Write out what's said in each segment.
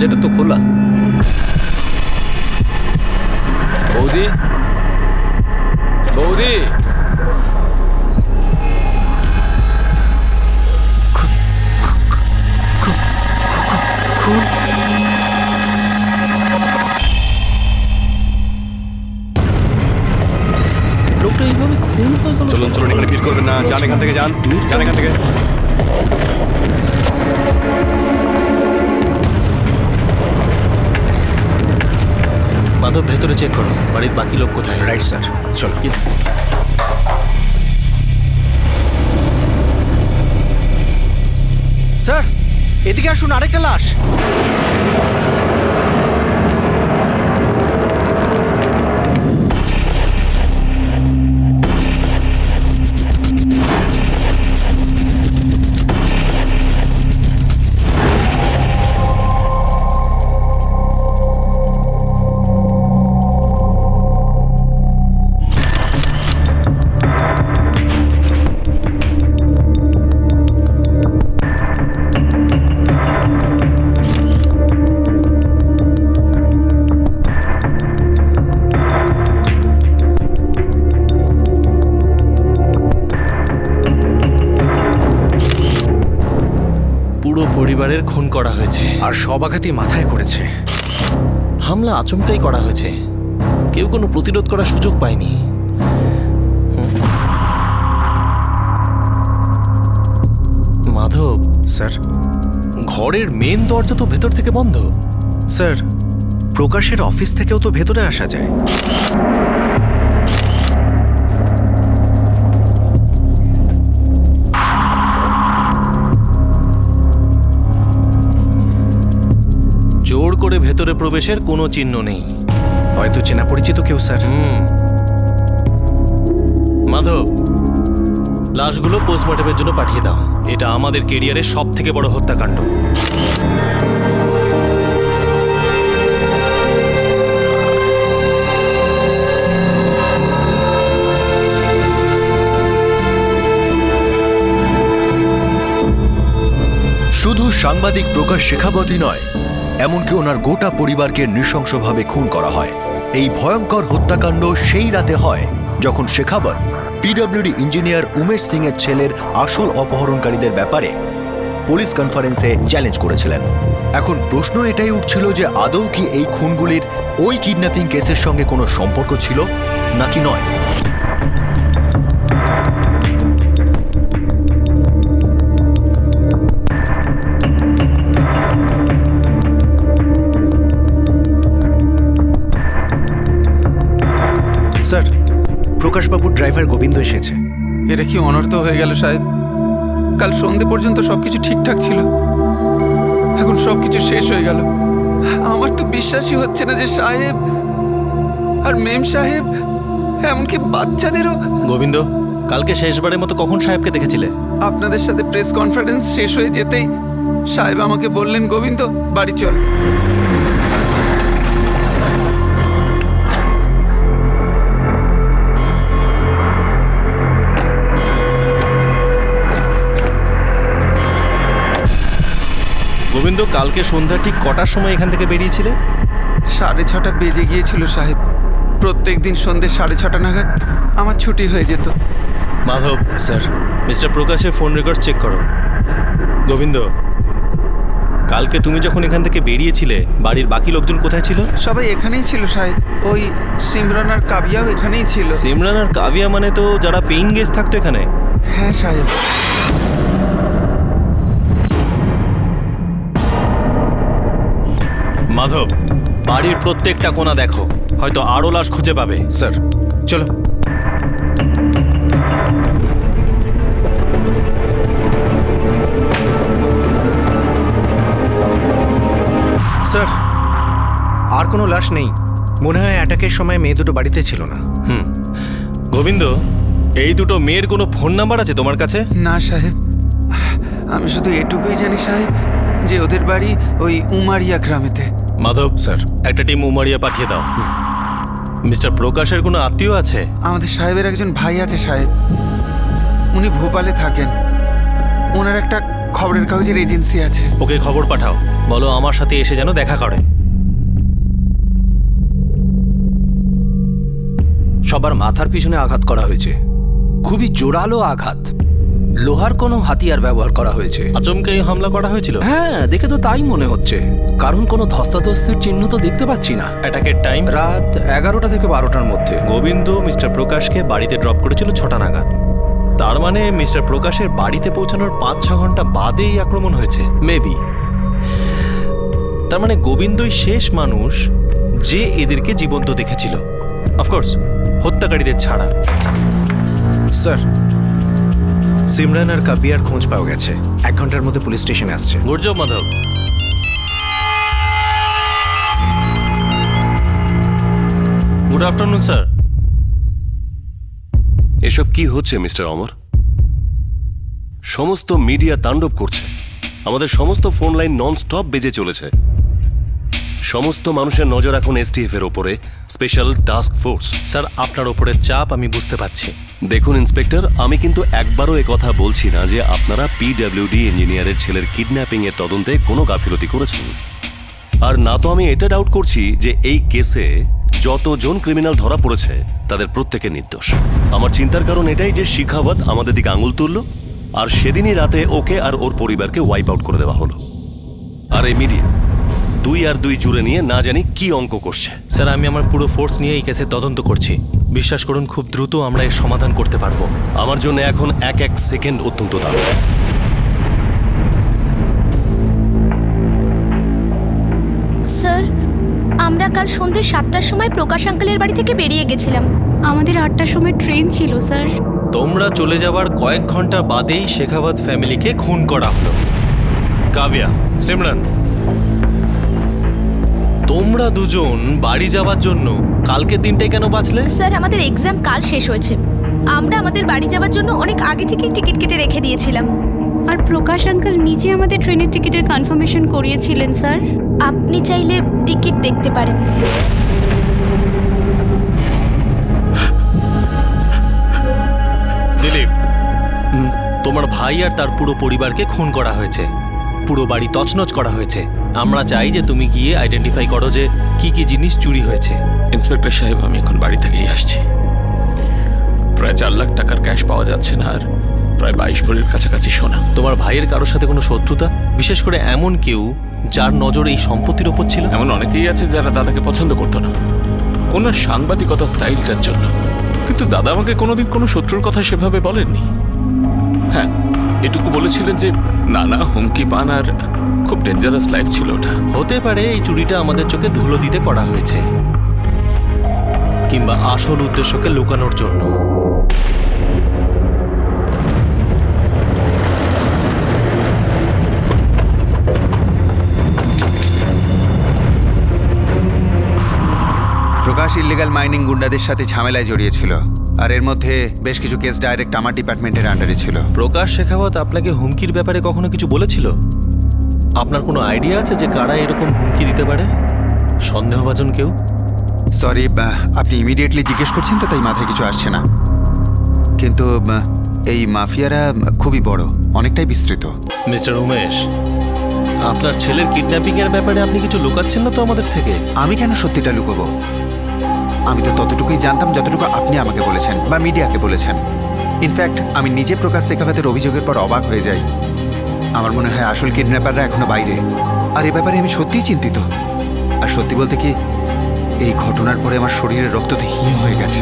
দরজাটা তো খোলা। বৌদি, বৌদি, লোকটা এইভাবে খুন হয়ে গেল। চলুন চলুন, এখানে ভিড় করবেন না, যান এখান থেকে, যান যান এখান থেকে। মাধব ভেতরে চেক করো, বাড়ির বাকি লোক কোথায়? রাইট স্যার, চলো। স্যার, এদিকে আসুন, আরেকটা লাশ। পুরো পরিবারের খুন করা হয়েছে, আর সব আঘাতই মাথায় করেছে। হামলা আচমকাই করা হয়েছে, কেউ কোনো প্রতিরোধ করার সুযোগ পায়নি। মাধব স্যার, ঘরের মেন দরজা তো ভেতর থেকে বন্ধ। স্যার, প্রকাশের অফিস থেকেও তো ভেতরে আসা যায়। জোর করে ভেতরে প্রবেশের কোনো চিহ্ন নেই। হয়তো চেনা পরিচিত কেউ, স্যার। মাধব, লাশগুলো পোস্টমর্টমের জন্য পাঠিয়ে দাও। এটা আমাদের কেরিয়ারের সব থেকে বড় হত্যাকাণ্ড। শুধু সাংবাদিক প্রকাশ শেখাবতই নয়, এমনকি ওনার গোটা পরিবারকে নৃশংসভাবে খুন করা হয়। এই ভয়ঙ্কর হত্যাকাণ্ড সেই রাতে হয় যখন শেখাবত পিডব্লিউডি ইঞ্জিনিয়ার উমেশ সিং এর ছেলের আসল অপহরণকারীদের ব্যাপারে পুলিশ কনফারেন্সে চ্যালেঞ্জ করেছিলেন। এখন প্রশ্ন এটাই উঠছিল যে আদৌ কি এই খুনগুলির ওই কিডন্যাপিং কেসের সঙ্গে কোনো সম্পর্ক ছিল নাকি নয়। স্যার, প্রকাশবাবুর ড্রাইভার গোবিন্দ এসেছে। এটা কি অনর্থ হয়ে গেল সাহেব? কাল সন্ধে পর্যন্ত সবকিছু ঠিকঠাক ছিল, এখন সবকিছু শেষ হয়ে গেল। আমার তো বিশ্বাসই হচ্ছে না যে সাহেব আর মেম সাহেব, এমনকি বাচ্চাদেরও। গোবিন্দ, কালকে শেষবারের মতো কখন সাহেবকে দেখেছিলে? আপনাদের সাথে প্রেস কনফারেন্স শেষ হয়ে যেতেই সাহেব আমাকে বললেন, গোবিন্দ বাড়ি চল। গোবিন্দ, কালকে সন্ধ্যা ঠিক কটার সময় এখান থেকে বেরিয়েছিলে? 6:30 বেজে গিয়েছিল সাহেব। প্রত্যেক দিন সন্ধ্যে 6:30 নাগাদ আমার ছুটি হয়ে যেত। মাধব, স্যার, মিস্টার প্রকাশের ফোন রেকর্ড চেক করো। গোবিন্দ, কালকে তুমি যখন এখান থেকে বেরিয়েছিলে বাড়ির বাকি লোকজন কোথায় ছিল? সবাই এখানেই ছিল সাহেব। ওই সিমরান আর কাবিয়াও এখানেই ছিল। সিমরান আর কাবিয়া মানে তো যারা পেইং গেস্ট থাকতো এখানে? হ্যাঁ সাহেব। মাধব, বাড়ির প্রত্যেকটা কোণা দেখো, হয়তো আরো লাশ খুঁজে পাবে। স্যার, চলো। স্যার, আর কোনো লাশ নেই। মনে হয় অ্যাটাকের সময় মেয়ে দুটো বাড়িতে ছিল না। গোবিন্দ, এই দুটো মেয়ের কোনো ফোন নাম্বার আছে তোমার কাছে? না সাহেব, আমি শুধু এটুকুই জানি সাহেব যে ওদের বাড়ি ওই উমারিয়া গ্রামেতে। মাধব স্যার, একটা টিম উমারিয়া পাঠিয়ে দাও। মিস্টার প্রকাশের কোনো আত্মীয় আছে? আমাদের সাহেবের একজন ভাই আছে সাহেব, উনি ভোপালে থাকেন। ওনার একটা খবরের কাগজের এজেন্সি আছে। ওকে খবর পাঠাও, বলো আমার সাথে এসে যেন দেখা করে। সবার মাথার পিছনে আঘাত করা হয়েছে, খুবই জোরালো আঘাত। লোহার কোনো হাতিয়ার ব্যবহার করা হয়েছে। আচমকে এই হামলা করা হয়েছিল? হ্যাঁ, দেখে তো তাই মনে হচ্ছে, কারণ কোনো ধস্তাধস্তির চিহ্ন তো দেখতে পাচ্ছি না। অ্যাটাকের টাইম রাত 11টা থেকে 12টার মধ্যে। গোবিন্দ মিস্টার প্রকাশকে বাড়িতে ড্রপ করেছিল 6টা নাগাদ। তার মানে মিস্টার প্রকাশের বাড়িতে পৌঁছানোর 5-6 ঘন্টা বাদেই আক্রমণ হয়েছে। মেবি। তার মানে গোবিন্দই শেষ মানুষ যে এদেরকে জীবন্ত দেখেছিল, অফকোর্স হত্যাকারীদের ছাড়া। স্যার, সিমরান আর কাবিয়ার খোঁজ পাওয়া গেছে। 1 ঘন্টার মধ্যে পুলিশ স্টেশনে আসছে। Good job Madhab. Good afternoon sir. এসব কি হচ্ছে মিস্টার অমর? সমস্ত মিডিয়া তাণ্ডব করছে, আমাদের সমস্ত ফোন লাইন নন স্টপ বেজে চলেছে। সমস্ত মানুষের নজর এখন এসটিএফ এর ওপরে, স্পেশাল টাস্ক ফোর্স। স্যার, আপনার ওপরে চাপ আমি বুঝতে পারছি। দেখুন ইন্সপেক্টর, আমি কিন্তু একবারও কথা বলছি না যে আপনারা পিডব্লিউডি ইঞ্জিনিয়ারের ছেলের কিডন্যাপিং এর তদন্তে কোনো গাফিলতি করেছেন। আর না তো আমি এটা ডাউট করছি যে এই কেসে যতজন ক্রিমিনাল ধরা পড়েছে তাদের প্রত্যেকে নির্দোষ। আমার চিন্তার কারণ এটাই যে শিখাওয়াত আমাদের দিকে আঙুল তুলল, আর সেদিনই রাতে ওকে আর ওর পরিবারকে ওয়াইপ আউট করে দেওয়া হলো। আর এই মিডিয়া 2 আর 2 জুড়ে নিয়ে না জানি কি অঙ্ক করছে। স্যার, আমি আমার পুরো ফোর্স নিয়ে এই কেসে তদন্ত করছি। বিশ্বাস করুন, খুব দ্রুত আমরা এর সমাধান করতে পারবো। আমার জন্য এখন এক সেকেন্ড অত্যন্ত দামি। স্যার, আমরা কাল সন্ধ্যে 7টার সময় প্রকাশ আঙ্কেলের বাড়ি থেকে বেরিয়ে গেছিলাম। আমাদের 8টার সময় ট্রেন ছিল স্যার। তোমরা চলে যাবার কয়েক ঘন্টা বাদেই শেখাওয়াত ফ্যামিলিকে খুন করা হলো। কাবিয়া, সিমরান, তোমরা দুজন বাড়ি যাওয়ার জন্য কালকে দিনটাই কেন বাঁচলে? স্যার, আমাদের এক্সাম কাল শেষ হয়েছে। আমরা আমাদের বাড়ি যাওয়ার জন্য অনেক আগে থেকেই টিকিট কেটে রেখে দিয়েছিলাম। আর প্রকাশ আঙ্কেল নিজে আমাদের ট্রেনের টিকিটের কনফার্মেশন করিয়েছিলেন স্যার। আপনি চাইলে টিকিট দেখতে পারেন। দিলীপ, তোমার ভাই আর তার পুরো পরিবারকে খুন করা হয়েছে, পুরো বাড়ি তছনছ করা হয়েছে। আমরা চাই যে তুমি গিয়ে আইডেন্টিফাই করো যে কি কি জিনিস চুরি হয়েছে। ইন্সপেক্টর সাহেব, আমি এখন বাড়ি থেকেই আসছি। প্রায় 4 লাখ টাকার ক্যাশ পাওয়া যাচ্ছে না, আর প্রায় 22 ভরির কাছাকাছি সোনা। তোমার ভাইয়ের কারোর সাথে কোনো শত্রুতা, বিশেষ করে এমন কেউ যার নজর এই সম্পত্তির ওপর ছিল? এমন অনেকেই আছে যারা দাদাকে পছন্দ করতো না ওনার সাংবাদিকতা স্টাইলটার জন্য, কিন্তু দাদা আমাকে কোনোদিন কোনো শত্রুর কথা সেভাবে বলেননি। হ্যাঁ, এটুকু বলেছিলেন যে নানা হুমকি পান, আর খুব ডেঞ্জারাস লাইফ ছিল ওটা। হতে পারে এই চুরিটা আমাদের চোখে ধুলো দিতে করা হয়েছে, কিংবা আসল উদ্দেশ্যকে লুকানোর জন্য। প্রকাশ ইল্লিগাল মাইনিং গুন্ডাদের সাথে ঝামেলায় জড়িয়েছিল, আর এর মধ্যে বেশ কিছু কেস ডাইরেক্ট আমার ডিপার্টমেন্টের আন্ডারে ছিল। প্রকাশ শেখাওয়াত আপনাকে হুমকির ব্যাপারে কখনো কিছু বলেছিল? আপনার কোনো আইডিয়া আছে যে কারা এরকম হুমকি দিতে পারে? সন্দেহভাজন কেউ? সরি, আপনি ইমিডিয়েটলি জিজ্ঞেস করছেন তো, তাই মাথায় কিছু আসছে না। কিন্তু এই মাফিয়ারা খুবই বড়, অনেকটাই বিস্তৃত। মিস্টার উমেশ, আপনার ছেলের কিডন্যাপিং এর ব্যাপারে আপনি কিছু লুকাচ্ছেন না তো আমাদের থেকে? আমি কেন সত্যিটা লুকোবো? আমি তো ততটুকুই জানতাম যতটুকু আপনি আমাকে বলেছেন বা মিডিয়াকে বলেছেন। ইনফ্যাক্ট আমি নিজে প্রকাশ শেখাওয়াতের অভিযোগের পর অবাক হয়ে যাই। আমার মনে হয় আসল কিডন্যাপাররা এখনো বাইরে, আর এ ব্যাপারে আমি সত্যিই চিন্তিত। আর সত্যি বলতে কি, এই ঘটনার পরে আমার শরীরের রক্ত তো হিম হয়ে গেছে।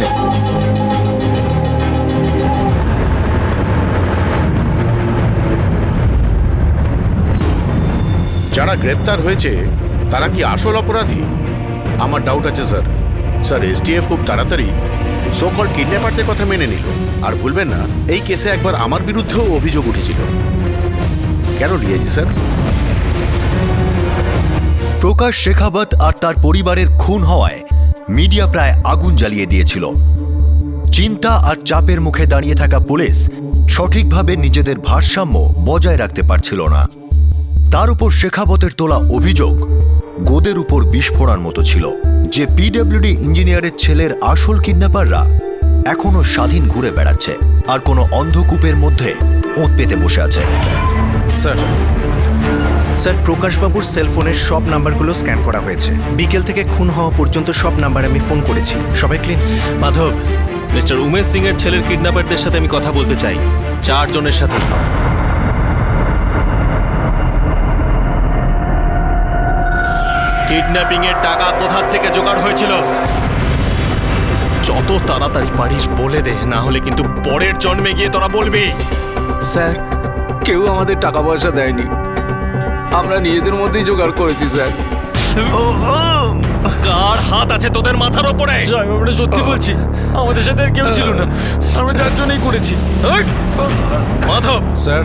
যারা গ্রেপ্তার হয়েছে তারা কি আসল অপরাধী? আমার ডাউট আছে স্যার। স্যার, এসটিএফ খুব তাড়াতাড়ি সো-কল্ড কিডন্যাপারদের কথা মেনে নিল। আর ভুলবেন না, এই কেসে একবার আমার বিরুদ্ধেও অভিযোগ উঠেছিল। কেন রিয়াজি স্যার? প্রকাশ শেখাবত আর তার পরিবারের খুন হওয়ায় মিডিয়া প্রায় আগুন জ্বালিয়ে দিয়েছিল। চিন্তা আর চাপের মুখে দাঁড়িয়ে থাকা পুলিশ সঠিকভাবে নিজেদের ভারসাম্য বজায় রাখতে পারছিল না। তার উপর শেখাবতের তোলা অভিযোগ গোদের উপর বিস্ফোরণ মতো ছিল যে পিডব্লিউডি ইঞ্জিনিয়ারের ছেলের আসল কিডন্যাপাররা এখনো স্বাধীন ঘুরে বেড়াচ্ছে আর কোনো অন্ধকূপের মধ্যে ওঁত পেতে বসে আছে। স্যার স্যার প্রকাশবাবুর সেলফোনের সব নাম্বারগুলো স্ক্যান করা হয়েছে। বিকেল থেকে খুন হওয়া পর্যন্ত সব নাম্বারে আমি ফোন করেছি, সবাই ক্লিন। মাধব, মিস্টার উমেশ সিং এর ছেলের কিডন্যাপারদের সাথে আমি কথা বলতে চাই, 4 জনের সাথে। কিডন্যাপিং এর টাকা কোথা থেকে জোগাড় হয়েছিল? যত তাড়াতাড়ি পারিস বলে দে, না হলে কিন্তু পরের জন্মে গিয়ে তোরা বলবি। স্যার, কেউ আমাদের টাকা পয়সা দেয়নি, আমরা নিজেদের মধ্যেই জোগাড় করেছি স্যার। কার হাত আছে তোদের মাথার ওপরে? আমরা সত্যি বলছি, আমাদের সাথে আর কেউ ছিল না, আমরা 4 জনেই করেছি। মাধব স্যার,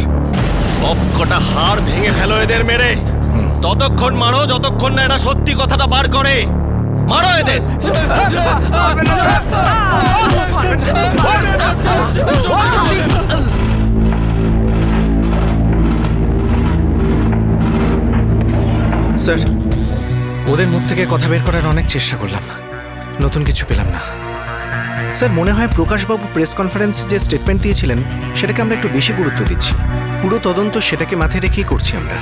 সব কটা হাড় ভেঙে ফেলো এদের মেরে। ততক্ষণ মারো যতক্ষণ না এরা সত্যি কথাটা বার করে। মারো এদের। স্যার, ওদের মুখ থেকে কথা বের করার অনেক চেষ্টা করলাম, নতুন কিছু পেলাম না। স্যার, মনে হয় প্রকাশবাবু প্রেস কনফারেন্সে যে স্টেটমেন্ট দিয়েছিলেন সেটাকে আমরা একটু বেশি গুরুত্ব দিচ্ছি। পুরো তদন্ত সেটাকে মাথায় রেখেই করছি আমরা।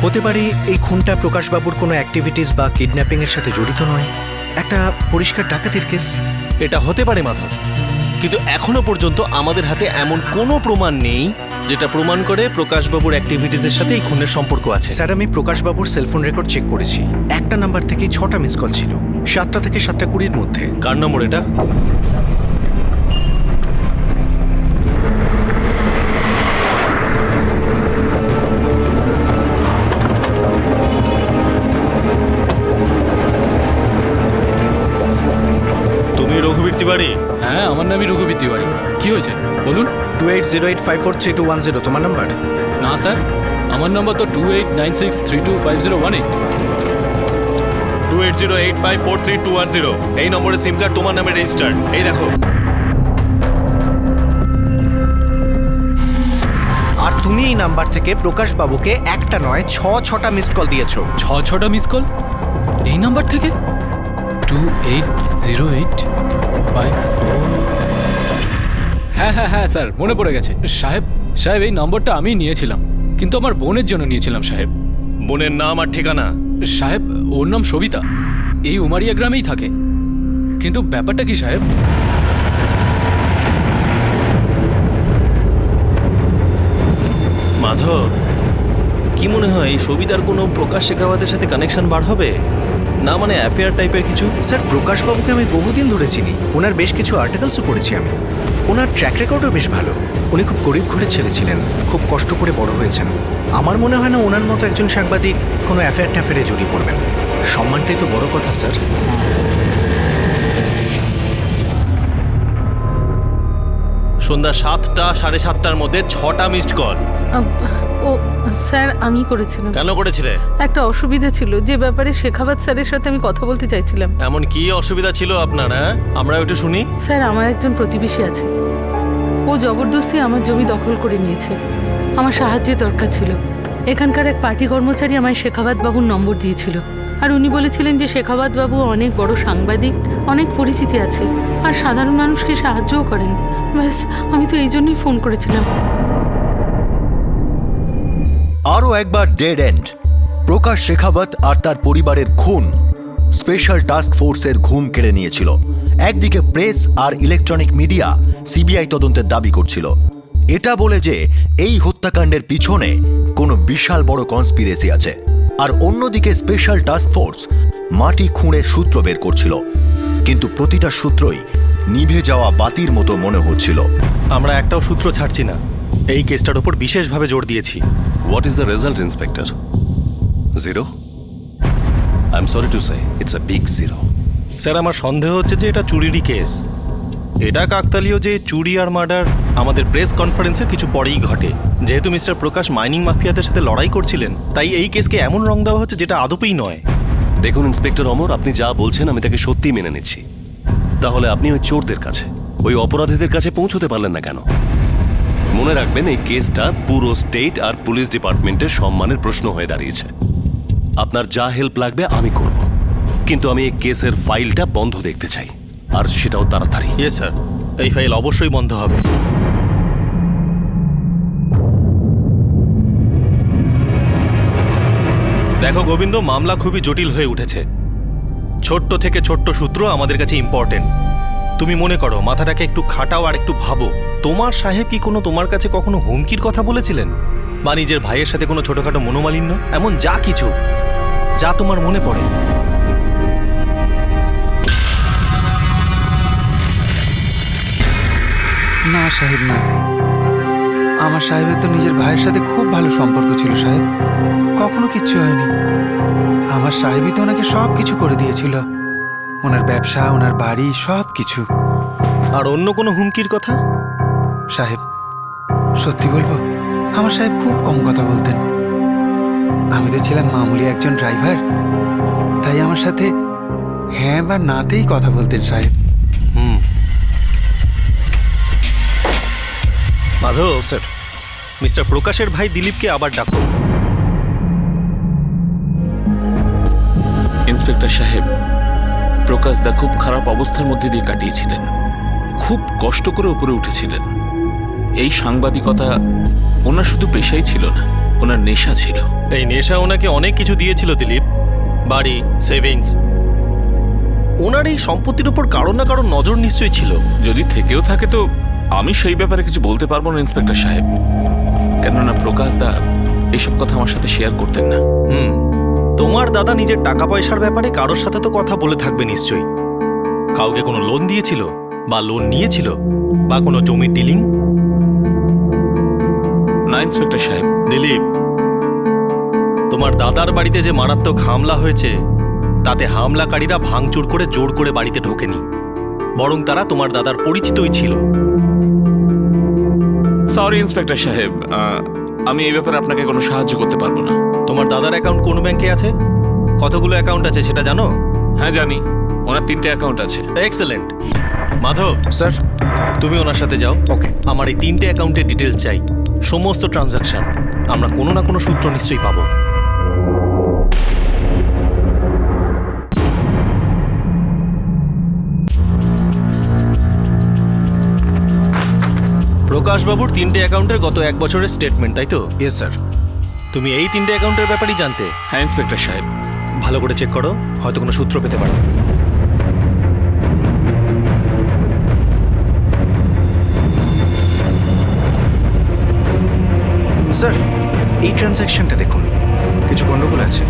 হতে পারে এই খুনটা প্রকাশবাবুর কোনো অ্যাক্টিভিটিস বা কিডন্যাপিংয়ের সাথে জড়িত নয়, একটা পরিষ্কার ডাকাতির কেস। এটা হতে পারে মাধব, কিন্তু এখনো পর্যন্ত আমাদের হাতে এমন কোনো প্রমাণ নেই যেটা প্রমাণ করে প্রকাশবাবুর অ্যাক্টিভিটিসের সাথে এই খুনের সম্পর্ক আছে। স্যার, আমি প্রকাশবাবুর সেলফোন রেকর্ড চেক করেছি, একটা নাম্বার থেকেই 6টা মিস কল ছিল, 7টা থেকে 7:20 মধ্যে। কার নম্বর এটা? তুমি রঘুবীর তিওয়ারি? হ্যাঁ, আমার নামই রঘুবীর তিওয়ারি। কি হয়েছে বলুন? 2808543210 তোমার নাম্বার? না স্যার, আমার নম্বর তো 2896325018। 2808543210 এই নম্বরে সিম কার্ড তোমার নামে রেজিস্টার্ড। এই দেখো। আর তুমি এই নাম্বার থেকে প্রকাশবাবুকে একটা নয় 6টা মিসড কল দিয়েছো। 6টা মিস কল এই নাম্বার থেকে? 280854। হ্যাঁ হ্যাঁ হ্যাঁ স্যার, মনে পড়ে গেছে। সাহেব সাহেব এই নম্বরটা আমি নিয়েছিলাম, কিন্তু আমার বোনের জন্য নিয়েছিলাম সাহেব। বোনের নাম আর ঠিকানা? সাহেব, ওর নাম সবিতা, এই উমারিয়া গ্রামেই থাকে। কিন্তু ব্যাপারটা কি সাহেব? মাধব, কি মনে হয় এই সবিতার কোনো প্রকাশ শেখাওয়াতের সাথে কানেকশন বার হবে না? মানে অ্যাফেয়ার টাইপের কিছু? স্যার, প্রকাশবাবুকে আমি বহুদিন ধরে চিনি, ওনার বেশ কিছু আর্টিকেলসও পড়েছি আমি। ওনার ট্র্যাক রেকর্ডও বেশ ভালো। উনি খুব গরিব ঘরে ছেলে ছিলেন, খুব কষ্ট করে বড় হয়েছেন। আমার মনে হয় না ওনার মতো একজন সাংবাদিক কোনো অ্যাফেয়ার ট্যাফেয়ারে জড়িয়ে পড়বেন। সম্মানটাই তো বড় কথা স্যার। সন্ধ্যা 7টা 7:30টার মধ্যে 6টা মিসড কল। ও স্যার, আমি করেছিলাম। কেন করেছিলে? একটা অসুবিধা ছিল, যে ব্যাপারে শেখাওয়াত স্যারের সাথে আমি কথা বলতে চাইছিলাম। এমন কি অসুবিধা ছিল আপনার? আমরা একটু শুনি। স্যার, আমার একজন প্রতিবেশী আছে, ও জবরদস্তি আমার জমি দখল করে নিয়েছে। আমার সাহায্যের দরকার ছিল। এখানকার এক পার্টি কর্মচারী আমায় শেখাওয়াত বাবুর নম্বর দিয়েছিল, আর উনি বলেছিলেন যে শেখাওয়াত বাবু অনেক বড় সাংবাদিক, অনেক পরিচিতি আছে, আর সাধারণ মানুষকে সাহায্যও করেন। ব্যাস, আমি তো এই জন্যই ফোন করেছিলাম। আরও একবার ডেড এন্ড। প্রকাশ শেখাবত আর তার পরিবারের খুন স্পেশাল টাস্ক ফোর্সের ঘুম কেড়ে নিয়েছিল। একদিকে প্রেস আর ইলেকট্রনিক মিডিয়া সিবিআই তদন্তের দাবি করছিল, এটা বলে যে এই হত্যাকাণ্ডের পিছনে কোনো বিশাল বড় কনস্পিরেসি আছে। আর অন্যদিকে স্পেশাল টাস্ক ফোর্স মাটি খুঁড়ে সূত্র বের করছিল, কিন্তু প্রতিটা সূত্রই নিভে যাওয়া বাতির মতো মনে হচ্ছিল। আমরা একটাও সূত্র ছাড়ছি না, এই কেসটার উপর বিশেষভাবে জোর দিয়েছি। What is the result inspector? 0? I am sorry to say, it's a big 0। Sir, আমার সন্দেহ হচ্ছে যে এটা চুরিরই কেস। এটা কাকতালীয় যে চুরি আর মার্ডার আমাদের প্রেস কনফারেন্সের কিছু পরেই ঘটে। যেহেতু মিস্টার প্রকাশ মাইনিং মাফিয়াদের সাথে লড়াই করছিলেন, তাই এই কেসকে এমন রং দেওয়া হচ্ছে যেটা আদপেই নয়। দেখুন ইন্সপেক্টর অমর, আপনি যা বলছেন আমি তাকে সত্যি মেনে নিচ্ছি। তাহলে আপনি ওই চোরদের কাছে, ওই অপরাধীদের কাছে পৌঁছতে পারলেন না কেন? মনে রাখবেন, এই কেসটা পুরো স্টেট আর পুলিশ ডিপার্টমেন্টের সম্মানের প্রশ্ন হয়ে দাঁড়িয়েছে। আপনার যা হেল্প লাগবে আমি করব, কিন্তু আমি এই কেসের ফাইলটা বন্ধ দেখতে চাই, আর সেটাও তাড়াতাড়ি। ইয়েস স্যার, এই ফাইল অবশ্যই বন্ধ হবে। দেখো গোবিন্দ, মামলা খুবই জটিল হয়ে উঠেছে। ছোট্ট থেকে ছোট্ট সূত্র আমাদের কাছে ইম্পর্টেন্ট। তুমি মনে করো, মাথাটাকে একটু খাটাও আর একটু ভাবো, তোমার সাহেব কি তোমার কাছে কখনো হুমকির কথা বলেছিলেন, বা নিজের ভাইয়ের সাথে কোনো ছোটখাটো মনোমালিন্য, এমন যা কিছু যা তোমার মনে পড়ে? না সাহেব, না। আমার সাহেবের তো নিজের ভাইয়ের সাথে খুব ভালো সম্পর্ক ছিল সাহেব, কখনো কিচ্ছু হয়নি। আমার সাহেবই তো ওনাকে সব কিছু করে দিয়েছিল, ওনার ব্যবসা, ওনার বাড়ি, সব কিছু। আর অন্য কোনো হুমকির কথা? সাহেব, সত্যি বলবো, আমার সাহেব খুব কম কথা বলতেন। আমি তো ছিলাম মামুলি একজন ড্রাইভার, তাই আমার সাথে হ্যাঁ বা নাতেই কথা বলতেন সাহেব। মাধব স্যার, মিস্টার প্রকাশের ভাই দিলীপকে আবার ডাকো। ইন্সপেক্টর সাহেব, প্রকাশ দা খুব খারাপ অবস্থার মধ্যে দিয়ে কাটিয়েছিলেন, খুব কষ্ট করে উপরে উঠেছিলেন। এই সাংবাদিকতা ওনার শুধু পেশাই ছিল না, ওনার নেশা ছিল। এই নেশা ওনাকে অনেক কিছু দিয়েছিল দিলীপ, বাড়ি, সেভিংস। ওনার এই সম্পত্তির উপর কারণ না কারণ নজর নিশ্চয়ই ছিল। যদি থেকেও থাকে তো আমি সেই ব্যাপারে কিছু বলতে পারবো না ইন্সপেক্টর সাহেব, কেননা প্রকাশ দা এসব কথা আমার সাথে শেয়ার করতেন না। তোমার দাদা নিজের টাকা পয়সার ব্যাপারে কারোর সাথে তো কথা বলে থাকবে নিশ্চয়ই। কাউকে কোনো লোন দিয়েছিল, বা লোন নিয়েছিল, বা কোনো জমির ডিলিং? না ইন্সপেক্টর সাহেব। দিলীপ, তোমার দাদার বাড়িতে যে মারাত্মক হামলা হয়েছে, তাতে হামলাকারীরা ভাঙচুর করে জোর করে বাড়িতে ঢোকেনি, বরং তারা তোমার দাদার পরিচিতই ছিল। সরি ইন্সপেক্টর সাহেব, আমি এই ব্যাপারে আপনাকে কোনো সাহায্য করতে পারবো না। তোমার দাদার অ্যাকাউন্ট কোন ব্যাংকে আছে? কতগুলো অ্যাকাউন্ট আছে সেটা জানো? হ্যাঁ জানি, ওনার 3টে অ্যাকাউন্ট আছে। এক্সেলেন্ট। মাধব স্যার, তুমি ওনার সাথে যাও। ওকে। আমার এই 3টে অ্যাকাউন্টের ডিটেলস চাই, সমস্ত ট্রানজাকশন। আমরা কোনো না কোনো সূত্র নিশ্চয়ই পাবো। প্রকাশবাবুর 3টে অ্যাকাউন্টের গত 1 বছরের স্টেটমেন্ট, তাই তো? Yes sir. তুমি এই 3টে অ্যাকাউন্টের ব্যাপারেই জানতে? হ্যাঁ ইন্সপেক্টর সাহেব। ভালো করে চেক করো, হয়তো কোনো সূত্র পেতে পারো। স্যার, এই ট্রানজ্যাকশনটা দেখুন, কিছু গন্ডগোল আছে।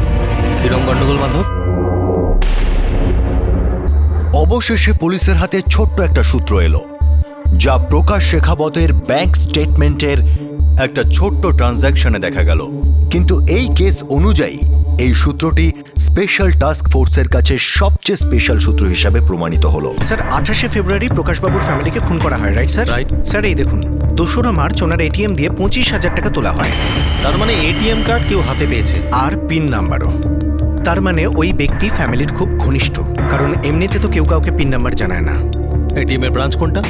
কিরম গন্ডগোল মাধব? অবশেষে পুলিশের হাতে ছোট্ট একটা সূত্র এলো, যা প্রকাশ শেখাবতের ব্যাংক স্টেটমেন্টের একটা ছোট্ট ট্রানজ্যাকশনে দেখা গেল। কিন্তু এই কেস অনুযায়ী এই সূত্রটি স্পেশাল টাস্ক ফোর্সের কাছে সবচেয়ে স্পেশাল সূত্র হিসাবে প্রমাণিত হলো। স্যার, 28শে ফেব্রুয়ারি প্রকাশবাবুর ফ্যামিলিকে খুন করা হয়, রাইট স্যার? রাইট। স্যার, এই দেখুন, 2রা মার্চ ওনার এটিএম দিয়ে 25,000 টাকা তোলা হয়। তার মানে এটিএম কার্ড কেউ হাতে পেয়েছে, আর পিন নাম্বারও। তার মানে ওই ব্যক্তি ফ্যামিলির খুব ঘনিষ্ঠ, কারণ এমনিতে তো কেউ কাউকে পিন নাম্বার জানায় না। এটিএম এর ব্রাঞ্চ কোনটা?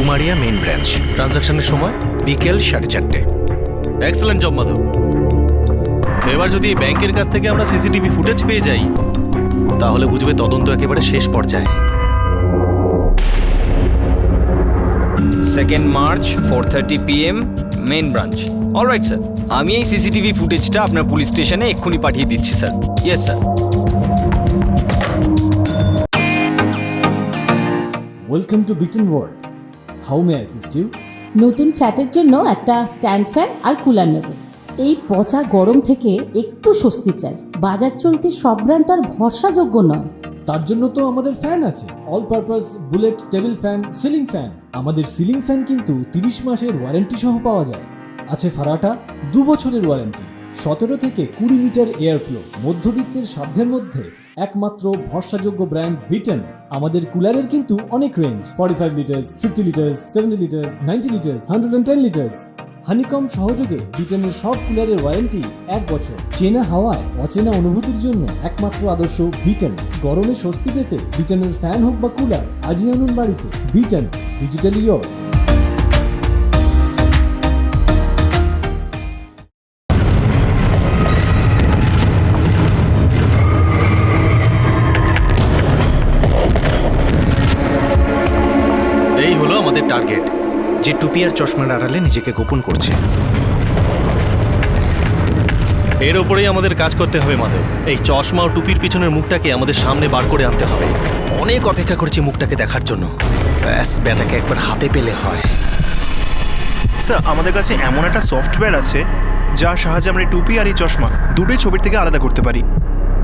Umaria main branch. ট্রানজাকশনের সময় বিকেল 4:30। Excellent job Madhab. এবার যদি এই ব্যাংকের কাছ থেকে আমরা সিসিটিভি ফুটেজ পেয়ে যাই, তাহলে বুঝবে তদন্ত একেবারে শেষ পর্যায়ে। 2nd March 4:30 PM main branch. Alright sir, আমি এই সিসিটিভি ফুটেজটা আপনার পুলিশ স্টেশনে এক্ষুনি পাঠিয়ে দিচ্ছি sir. Yes sir. Welcome to Beaton world. How may I assist you? নতুন ফ্ল্যাটের জন্য একটা স্ট্যান্ড ফ্যান আর কুলার নেব। এই পচা গরম থেকে একটু স্বস্তি চাই। বাজার চলতে সব ব্র্যান্ড তো আর ভরসাযোগ্য নয়। তার জন্য তো আমাদের ফ্যান আছে, all purpose bullet table fan, ceiling fan. আমাদের সিলিং ফ্যান কিন্তু 30 মাসের ওয়ারেন্টি সহ পাওয়া যায়। আছে ফারাটা 2 বছরের ওয়ারেন্টি, 17 থেকে 20 মিটার এয়ার ফ্লো। মধ্যবিত্তের সাধ্যের মধ্যে একমাত্র ভরসাযোগ্য ব্র্যান্ড বিটন। আমাদের কুলারের কিন্তু অনেক range, 45 litres, 50 litres, 70 litres, 90 litres, 110 litres. Honeycomb সহযোগে বিটনের সব কুলারের ওয়ারেন্টি 1 বছর। চেনা হাওয়ায় অচেনা অনুভূতির জন্য একমাত্র আদর্শ বিটন। গরমে স্বস্তি পেতে বিটনের ফ্যান হোক বা কুলার, আজই আনুন বাড়িতে। Vuitton, digitally yours. এই হলো আমাদের টার্গেট, যে টুপি আর চশমার আড়ালে নিজেকে গোপন করছে। এর ওপরেই আমাদের কাজ করতে হবে মাধব। এই চশমা ও টুপির পিছনের মুখটাকে আমাদের সামনে বার করে আনতে হবে। অনেক অপেক্ষা করেছি মুখটাকে দেখার জন্য। ব্যাস, ব্যাটাকে একবার হাতে পেলে হয়। স্যার, আমাদের কাছে এমন একটা সফটওয়্যার আছে যার সাহায্যে আমরা এই টুপি আর এই চশমা দুটোই ছবির থেকে আলাদা করতে পারি।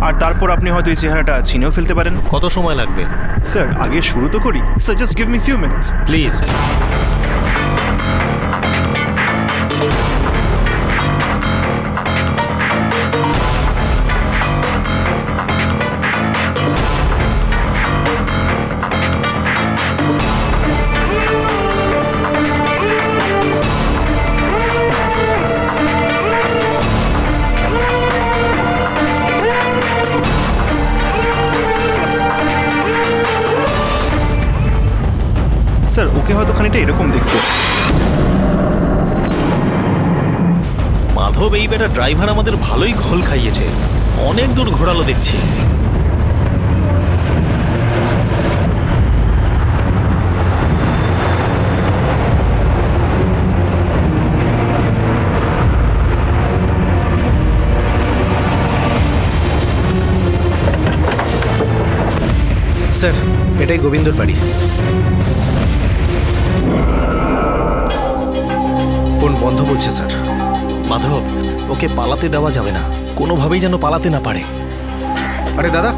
আর তারপর আপনি হয়তো এই চেহারাটা চিনেও ফেলতে পারেন। কত সময় লাগবে? স্যার, আগে শুরু তো করি। Sir, just give me few minutes please. Sir, okay হয়তো খানিকটা এরকম দেখতে। মাধব, এই বেটা ড্রাইভার আমাদের ভালোই ঘোল খাইয়েছে। অনেক দূর ঘোরালো দেখছি। স্যার, এটাই গোবিন্দর বাড়ি। ফোন বন্ধ বলছে স্যার। মাধব, ওকে পালাতে দেওয়া যাবে না, কোনোভাবেই যেন পালাতে না পারে। আরে দাদা,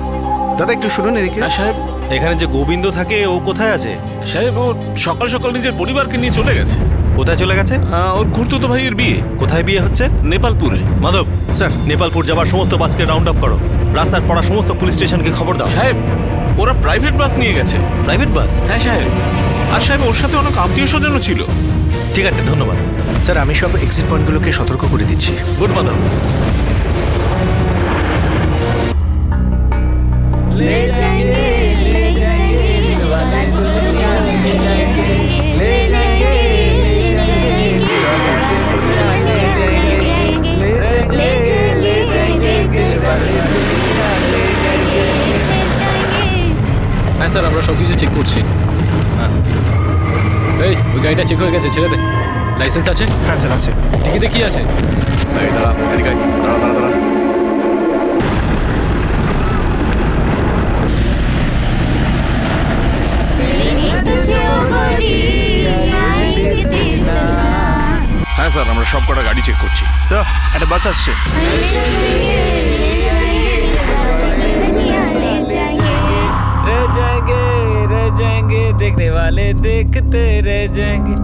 দাদা একটু শুনুন এদিকে। হ্যাঁ সাহেব। এখানে যে গোবিন্দ থাকে ও কোথায় আছে? সাহেব, ও সকাল সকাল নিজের পরিবারকে নিয়ে চলে গেছে। কোথায় চলে গেছে? ওর খুড়তুতো ভাইয়ের বিয়ে। কোথায় বিয়ে হচ্ছে? নেপালপুরে। মাধব স্যার, নেপালপুর যাবার সমস্ত বাসকে রাউন্ড আপ করো। রাস্তার পড়া সমস্ত পুলিশ স্টেশনকে খবর দাও। সাহেব, ওরা প্রাইভেট বাস নিয়ে গেছে। Private bus? হ্যাঁ সাহেব। আর সাহেব, ওর সাথে অনেক আত্মীয় স্বজনও ছিল। ঠিক আছে, ধন্যবাদ স্যার। আমি সব এক্সিট পয়েন্টগুলোকে সতর্ক করে দিচ্ছি। গুড মাধব। হ্যাঁ স্যার, আমরা সব কিছু চেক করছি। হ্যাঁ, এই ওই গাড়িটা চেক হয়ে গেছে, ছেড়ে দে। লাইসেন্স আছে? হ্যাঁ স্যার, আছে। টিকিটে কি আছে? দাঁড়া, এদিকে আয়। দাঁড়া দাঁড়া দাঁড়া। হ্যাঁ স্যার, আমরা সব কটা গাড়ি চেক করছি। স্যার, একটা বাস আসছে। रह जाएंगे देखने वाले देखते रह जाएंगे।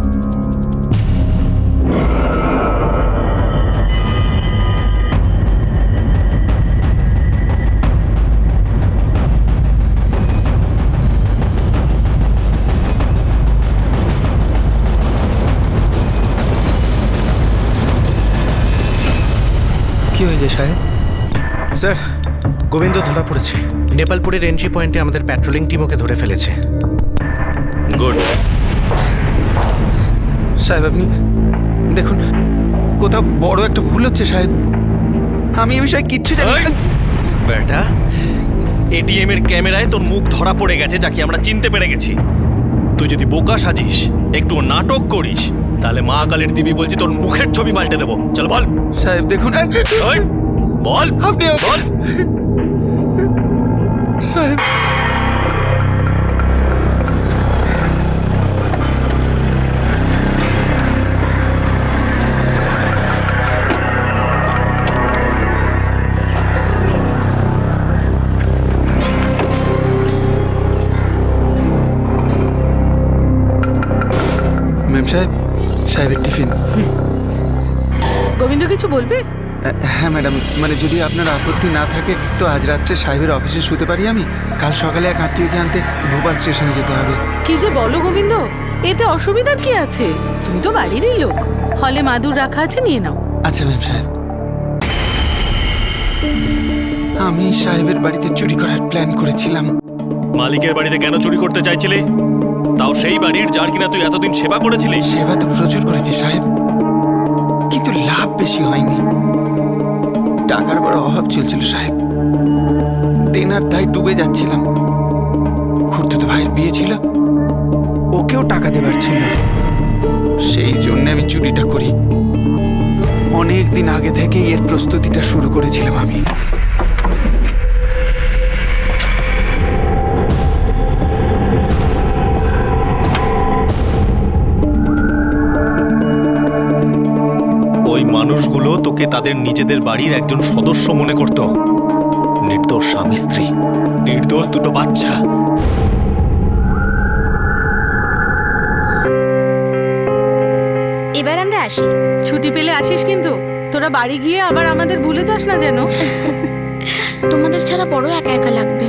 কি হয়েছে সাহেব? স্যার, গোবিন্দ ধরা পড়েছে। নেপালপুরের এন্ট্রি পয়েন্টে আমাদের প্যাট্রোলিং টিম ওকে ধরে ফেলেছে। গুড। সাহেব, আপনি দেখুন, কোথাও বড় একটা ভুল হচ্ছে সাহেব। আমি এই বিষয়ে কিচ্ছু জানি না। বেটা, এটিএম এর ক্যামেরায় তোর মুখ ধরা পড়ে গেছে, যাকে আমরা চিনতে পেরে গেছি। তুই যদি বোকা সাজিস, একটু নাটক করিস, তাহলে মা কালীর দিবি বলছি তোর মুখের ছবি পাল্টে দেবো। চল বল। সাহেব দেখুন, ওই, বল। আপনি বল। সাহেব, ম্যাম সাহেব, সাহেবের টিফিন। গোবিন্দ কিছু বলবে? হ্যাঁ ম্যাডাম, মানে যদি আপনার আপত্তি না থাকে তো আজ রাত্রে সাহেবের অফিসে শুতে পারি আমি। কাল সকালে এক আত্মীয়কে আনতে ভোপাল স্টেশনে যেতে হবে। কি যে বলো গোবিন্দ, এতে অসুবিধার কি আছে? তুমি তো বাড়িরই লোক। হলে মাদুর রাখা আছে, নিয়ে নাও। আচ্ছা ম্যাম সাহেব। আমি সাহেবের বাড়িতে চুরি করার প্ল্যান করেছিলাম। মালিকের বাড়িতে কেন চুরি করতে চাইছিলে? তাও সেই বাড়ির যার কিনা তুই এতদিন সেবা করেছিলি। সেবা তো প্রচুর করেছি সাহেব, কিন্তু লাভ বেশি হয়নি। টাকার বড় অভাব চলছিল সাহেব। দেনার দায় ডুবে যাচ্ছিলাম। খুড়তুতো ভাইয়ের বিয়ে ছিল, ওকেও টাকা দেবার ছিল। সেই জন্য আমি চুরিটা করি। অনেক দিন আগে থেকেই এর প্রস্তুতিটা শুরু করেছিলাম আমি। ওই মানুষগুলো তোকে তাদের নিজেদের বাড়ির একজন সদস্য মনে করত। নির্দোষ স্বামী স্ত্রী, নির্দোষ দুটো বাচ্চা। এবার আমরা আসি। ছুটি পেলে আসিস কিন্তু, তোরা বাড়ি গিয়ে আবার আমাদের ভুলে যাস না যেন। তোমাদের ছাড়া বড় একা একা লাগবে।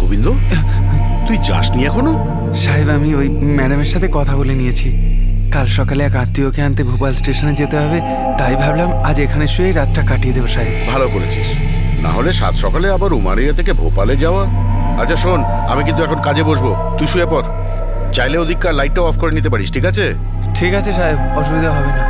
গোবিন্দ, তুই যাসনি এখনো? সাহেব, আমি ওই ম্যাডামের সাথে কথা বলে নিয়েছি। কাল সকালে এক আত্মীয়কে আনতে ভোপাল স্টেশনে যেতে হবে, তাই ভাবলাম আজ এখানে শুয়েই রাতটা কাটিয়ে দেবো সাহেব। ভালো করেছিস, না হলে সাত সকালে আবার উমারিয়া থেকে ভোপালে যাওয়া। আচ্ছা শোন, আমি কিন্তু এখন কাজে বসবো, তুই শুয়ে পড়। চাইলে ওদিককার লাইটটা অফ করে নিতে পারিস, ঠিক আছে? ঠিক আছে সাহেব, অসুবিধা হবে না।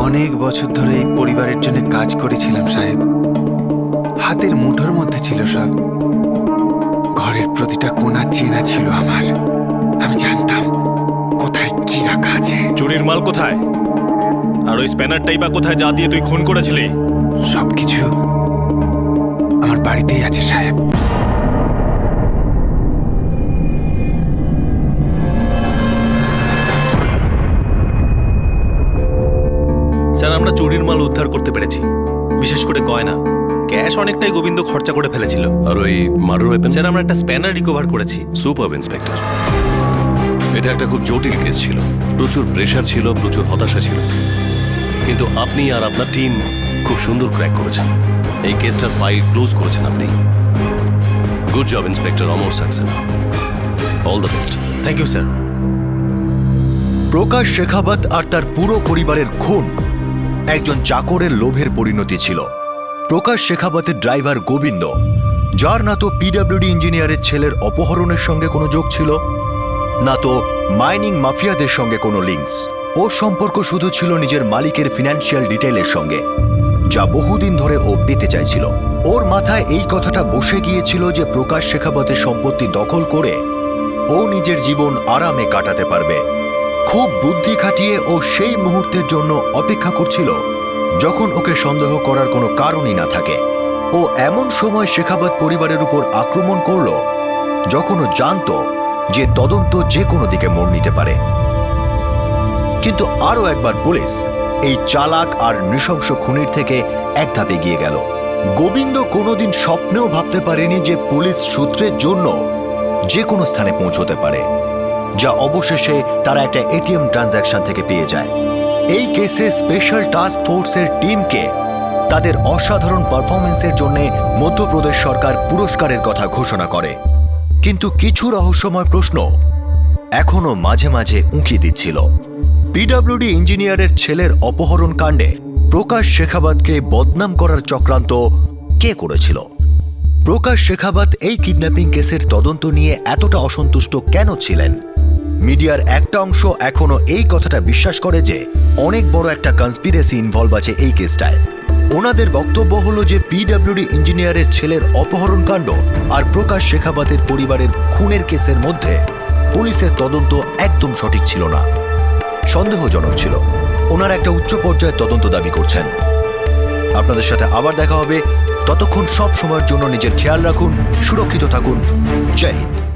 অনেক বছর ধরে এই পরিবারের জন্য কাজ করেছিলাম সাহেব। হাতের মুঠোর মধ্যে ছিল সব। ঘরের প্রতিটা কোণা চেনা ছিল আমার। আমি জানতাম কোথায় কি রাখা আছে। চুরির মাল কোথায়? আর ওই স্প্যানারটাই বা কোথায়, যা দিয়ে তুই খুন করেছিলি? সবকিছু আমার বাড়িতেই আছে সাহেব। স্যার, আমরা চুরির মাল উদ্ধার করতে পেরেছি, বিশেষ করে গয়না। ক্যাশ অনেকটাই গোবিন্দ খরচা করে ফেলেছিল। আর ওই মার্ডার ওয়েপন? স্যার, আমরা একটা স্প্যানার রিকভার করেছি। সুপার ইন্সপেক্টর, এটা একটা খুব জটিল কেস ছিল। প্রচুর প্রেশার ছিল, প্রচুর হতাশা ছিল, কিন্তু আপনি আর আপনার টিম খুব সুন্দর ক্র্যাক করেছেন। এই কেসটার ফাইল ক্লোজ করেছেন আপনি। Good job inspector Amar Saxena. All the best. Thank you sir. Prakash Shekhawat আর তার পুরো পরিবারের খুন একজন চাকরের লোভের পরিণতি ছিল। প্রকাশ শেখাবতের ড্রাইভার গোবিন্দ, যার না তো পিডব্লিউডি ইঞ্জিনিয়ারের ছেলের অপহরণের সঙ্গে কোনো যোগ ছিল, না তো মাইনিং মাফিয়াদের সঙ্গে কোনো লিঙ্কস। ওর সম্পর্ক শুধু ছিল নিজের মালিকের ফিনান্সিয়াল ডিটেইলের সঙ্গে, যা বহুদিন ধরে ও পেতে চাইছিল। ওর মাথায় এই কথাটা বসে গিয়েছিল যে প্রকাশ শেখাবতের সম্পত্তি দখল করে ও নিজের জীবন আরামে কাটাতে পারবে। খুব বুদ্ধি খাটিয়ে ও সেই মুহূর্তের জন্য অপেক্ষা করছিল যখন ওকে সন্দেহ করার কোনো কারণই না থাকে। ও এমন সময় শেখাবত পরিবারের উপর আক্রমণ করল যখন ও জানত যে তদন্ত যে কোনো দিকে মোড় নিতে পারে। কিন্তু আরও একবার পুলিশ এই চালাক আর নৃশংস খুনির থেকে এক ধাপে এগিয়ে গেল। গোবিন্দ কোনোদিন স্বপ্নেও ভাবতে পারেনি যে পুলিশ সূত্রের জন্য যে কোনো স্থানে পৌঁছতে পারে, যা অবশেষে তারা একটা এটিএম ট্রানজ্যাকশন থেকে পেয়ে যায়। এই কেসে স্পেশাল টাস্ক ফোর্সের টিমকে তাদের অসাধারণ পারফরমেন্সের জন্য মধ্যপ্রদেশ সরকার পুরস্কারের কথা ঘোষণা করে। কিন্তু কিছু রহস্যময় প্রশ্ন এখনো মাঝে মাঝে উঁকি দিচ্ছিল। পিডব্লিউডি ইঞ্জিনিয়ারের ছেলের অপহরণ কাণ্ডে প্রকাশ শেখাবতকে বদনাম করার চক্রান্ত কে করেছিল? প্রকাশ শেখাবত এই কিডন্যাপিং কেসের তদন্ত নিয়ে এতটা অসন্তুষ্ট কেন ছিলেন? মিডিয়ার একটা অংশ এখনো এই কথাটা বিশ্বাস করে যে অনেক বড় একটা কনস্পিরেসি ইনভলভ আছে এই কেসটায়। ওনাদের বক্তব্য হলো যে পিডব্লিউডি ইঞ্জিনিয়ারের ছেলের অপহরণ কাণ্ড আর প্রকাশ শেখাবতের পরিবারের খুনের কেসের মধ্যে পুলিশের তদন্ত একদম সঠিক ছিল না, সন্দেহজনক ছিল। ওনারা একটা উচ্চ পর্যায়ের তদন্ত দাবি করছেন। আপনাদের সাথে আবার দেখা হবে, ততক্ষণ সব সময়ের জন্য নিজের খেয়াল রাখুন, সুরক্ষিত থাকুন। জয় হিন্দ।